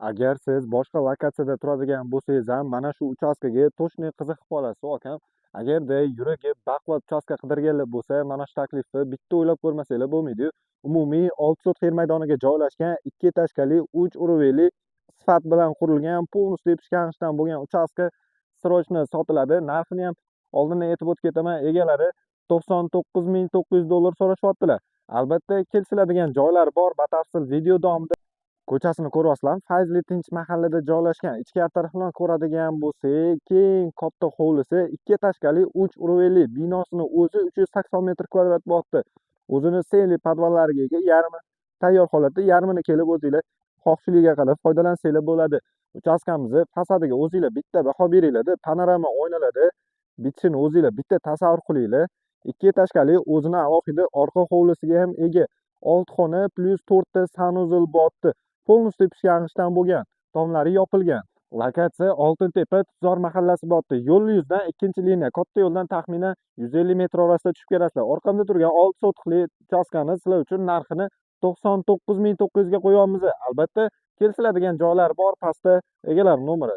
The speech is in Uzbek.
Agar siz boshqa lokatsiyada turadigan bo'lsangiz ham mana shu uchastkaga точно qiziqib qolasiz akam. Agarda yuragi baquvvat uchastka qidirganlar bo'lsa, mana shu taklifni bitta o'ylab ko'rmasanglar bo'lmaydi-yu. Umumiy 6 sotix yer maydoniga joylashgan 2 etажкali 3 уровеньli sifat bilan qurilgan полностью pishganishdan bo'lgan uchastka срочно sotiladi. Narxini ham oldindan aytib o'tib ketaman, egalari $99,900 so'rashyaptilar. Albatta kelishiladigan joylar bor, batafsil video davomida ko'chasini ko'ryapsizlar. Fayzli tinch mahallada joylashgan. Ichkari tarafdan ko'radigan bo'lsak, keng katta hovlisi 2 etажкali 3 уровеньli binosini o'zi 380 metr kvadrat bo'lyapti. O'zini senli podvallariga ega, yarmi tayyor holatda, yarmini kelib o'zinglar xohishligiga qarab foydalansanglar bo'ladi. Uchastkamizni fasadiga o'zinglar bitta baho beringlar-da, panorama oynalarda bitishini o'zinglar bitta tasavvur qilinglar. 2 etажкali o'zini alohida orqa hovlisiga ham ega. 6 xona plus 4 ta sanuzel bo'lyapti. Полностью pishganishdan bo'lgan, tomlari yopilgan. Lokatsiya Oltintepa Tuzor mahallasi bo'lyapti. Yo'l yuzidan ikkinchi liniya, katta yo'ldan taxminan 150 metr orasida tushib kelasizlar. Orqamda turgan 6 sotixli uchastkani sizlar uchun narxini 99,900 ga qo'yamiz. Albatta kelishiladigan joylar bor, pastda egalar nomeri